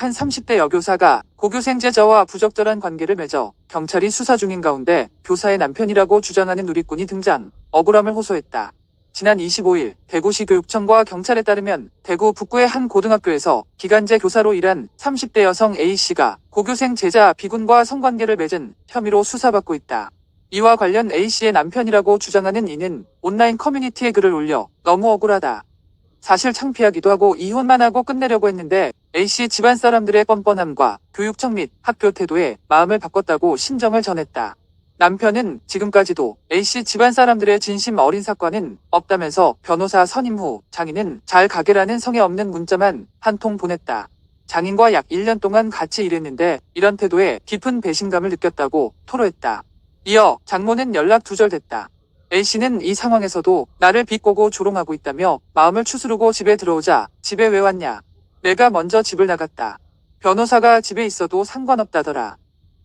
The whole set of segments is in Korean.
한 30대 여교사가 고교생 제자와 부적절한 관계를 맺어 경찰이 수사 중인 가운데 교사의 남편이라고 주장하는 누리꾼이 등장, 억울함을 호소했다. 지난 25일 대구시 교육청과 경찰에 따르면 대구 북구의 한 고등학교에서 기간제 교사로 일한 30대 여성 A씨가 고교생 제자 B군과 성관계를 맺은 혐의로 수사받고 있다. 이와 관련 A씨의 남편이라고 주장하는 이는 온라인 커뮤니티에 글을 올려 너무 억울하다. 사실 창피하기도 하고 이혼만 하고 끝내려고 했는데 A씨 집안 사람들의 뻔뻔함과 교육청 및 학교 태도에 마음을 바꿨다고 심정을 전했다. 남편은 지금까지도 A씨 집안 사람들의 진심 어린 사과는 없다면서 변호사 선임 후 장인은 잘 가게라는 성의 없는 문자만 한 통 보냈다. 장인과 약 1년 동안 같이 일했는데 이런 태도에 깊은 배신감을 느꼈다고 토로했다. 이어 장모는 연락 두절됐다. A씨는 이 상황에서도 나를 비꼬고 조롱하고 있다며 마음을 추스르고 집에 들어오자 집에 왜 왔냐. 내가 먼저 집을 나갔다. 변호사가 집에 있어도 상관없다더라.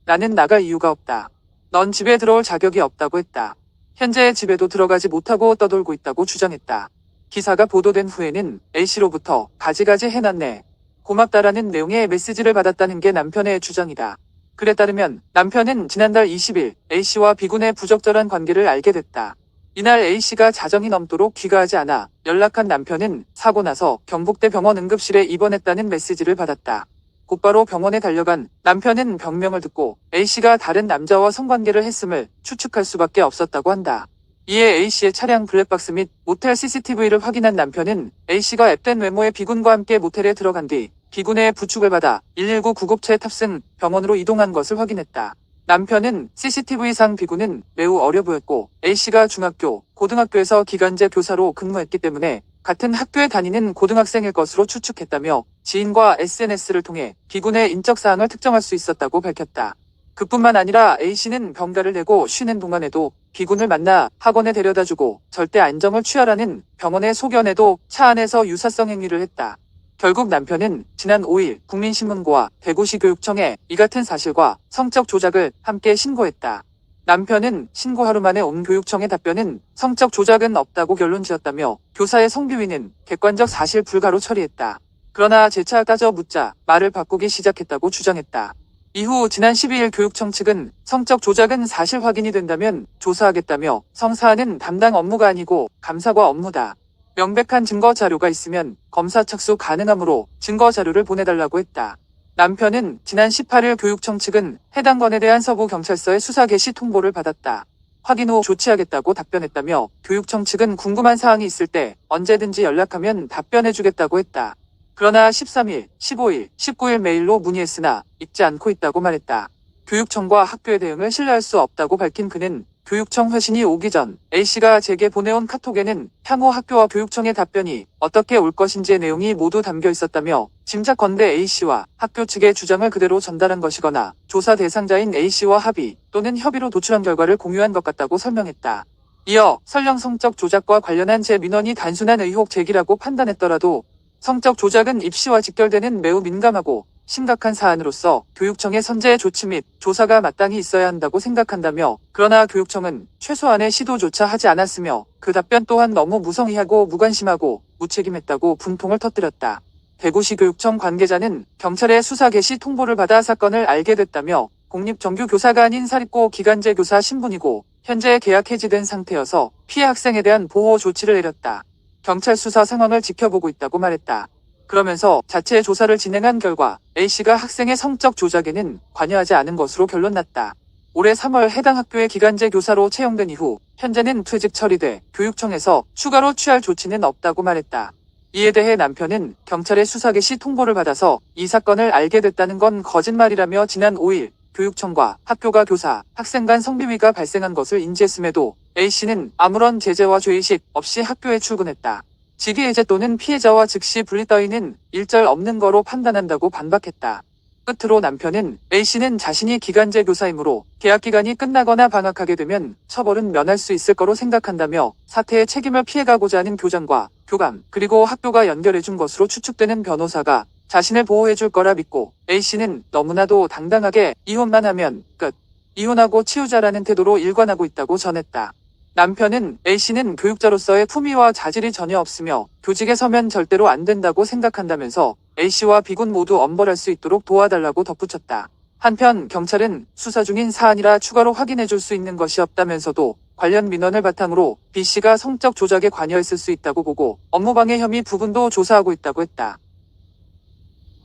나는 나갈 이유가 없다. 넌 집에 들어올 자격이 없다고 했다. 현재 집에도 들어가지 못하고 떠돌고 있다고 주장했다. 기사가 보도된 후에는 A씨로부터 가지가지 해놨네. 고맙다라는 내용의 메시지를 받았다는 게 남편의 주장이다. 글에 따르면 남편은 지난달 20일 A씨와 B군의 부적절한 관계를 알게 됐다. 이날 A씨가 자정이 넘도록 귀가하지 않아 연락한 남편은 사고 나서 경북대 병원 응급실에 입원했다는 메시지를 받았다. 곧바로 병원에 달려간 남편은 병명을 듣고 A씨가 다른 남자와 성관계를 했음을 추측할 수밖에 없었다고 한다. 이에 A씨의 차량 블랙박스 및 모텔 CCTV를 확인한 남편은 A씨가 앱된 외모의 B군과 함께 모텔에 들어간 뒤 B군의 부축을 받아 119 구급차에 탑승 병원으로 이동한 것을 확인했다. 남편은 CCTV상 B군은 매우 어려 보였고 A씨가 중학교, 고등학교에서 기간제 교사로 근무했기 때문에 같은 학교에 다니는 고등학생일 것으로 추측했다며 지인과 SNS를 통해 B군의 인적사항을 특정할 수 있었다고 밝혔다. 그뿐만 아니라 A씨는 병가를 내고 쉬는 동안에도 B군을 만나 학원에 데려다주고 절대 안정을 취하라는 병원의 소견에도 차 안에서 유사성 행위를 했다. 결국 남편은 지난 5일 국민신문고와 대구시 교육청에 이 같은 사실과 성적 조작을 함께 신고했다. 남편은 신고 하루 만에 온 교육청의 답변은 성적 조작은 없다고 결론지었다며 교사의 성비위는 객관적 사실 불가로 처리했다. 그러나 재차 따져 묻자 말을 바꾸기 시작했다고 주장했다. 이후 지난 12일 교육청 측은 성적 조작은 사실 확인이 된다면 조사하겠다며 성사하는 담당 업무가 아니고 감사과 업무다. 명백한 증거 자료가 있으면 검사 착수 가능하므로 증거 자료를 보내달라고 했다. 남편은 지난 18일 교육청 측은 해당 건에 대한 서부경찰서의 수사 개시 통보를 받았다. 확인 후 조치하겠다고 답변했다며 교육청 측은 궁금한 사항이 있을 때 언제든지 연락하면 답변해주겠다고 했다. 그러나 13일, 15일, 19일 메일로 문의했으나 읽지 않고 있다고 말했다. 교육청과 학교의 대응을 신뢰할 수 없다고 밝힌 그는 교육청 회신이 오기 전 A씨가 제게 보내온 카톡에는 향후 학교와 교육청의 답변이 어떻게 올 것인지의 내용이 모두 담겨 있었다며 짐작컨대 A씨와 학교 측의 주장을 그대로 전달한 것이거나 조사 대상자인 A씨와 합의 또는 협의로 도출한 결과를 공유한 것 같다고 설명했다. 이어 설령 성적 조작과 관련한 제 민원이 단순한 의혹 제기라고 판단했더라도 성적 조작은 입시와 직결되는 매우 민감하고 심각한 사안으로서 교육청의 선제 조치 및 조사가 마땅히 있어야 한다고 생각한다며 그러나 교육청은 최소한의 시도조차 하지 않았으며 그 답변 또한 너무 무성의하고 무관심하고 무책임했다고 분통을 터뜨렸다. 대구시 교육청 관계자는 경찰의 수사 개시 통보를 받아 사건을 알게 됐다며 공립정규교사가 아닌 사립고 기간제 교사 신분이고 현재 계약 해지된 상태여서 피해 학생에 대한 보호 조치를 내렸다. 경찰 수사 상황을 지켜보고 있다고 말했다. 그러면서 자체 조사를 진행한 결과 A씨가 학생의 성적 조작에는 관여하지 않은 것으로 결론났다. 올해 3월 해당 학교의 기간제 교사로 채용된 이후 현재는 퇴직 처리돼 교육청에서 추가로 취할 조치는 없다고 말했다. 이에 대해 남편은 경찰의 수사 개시 통보를 받아서 이 사건을 알게 됐다는 건 거짓말이라며 지난 5일 교육청과 학교가 교사, 학생 간 성비위가 발생한 것을 인지했음에도 A씨는 아무런 제재와 죄의식 없이 학교에 출근했다. 직위 해제 또는 피해자와 즉시 분리 따위는 일절 없는 거로 판단한다고 반박했다. 끝으로 남편은 A씨는 자신이 기간제 교사이므로 계약기간이 끝나거나 방학하게 되면 처벌은 면할 수 있을 거로 생각한다며 사태의 책임을 피해가고자 하는 교장과 교감 그리고 학교가 연결해준 것으로 추측되는 변호사가 자신을 보호해줄 거라 믿고 A씨는 너무나도 당당하게 이혼만 하면 끝. 이혼하고 치우자라는 태도로 일관하고 있다고 전했다. 남편은 A씨는 교육자로서의 품위와 자질이 전혀 없으며 교직에 서면 절대로 안 된다고 생각한다면서 A씨와 B군 모두 엄벌할 수 있도록 도와달라고 덧붙였다. 한편 경찰은 수사 중인 사안이라 추가로 확인해줄 수 있는 것이 없다면서도 관련 민원을 바탕으로 B씨가 성적 조작에 관여했을 수 있다고 보고 업무방해 혐의 부분도 조사하고 있다고 했다.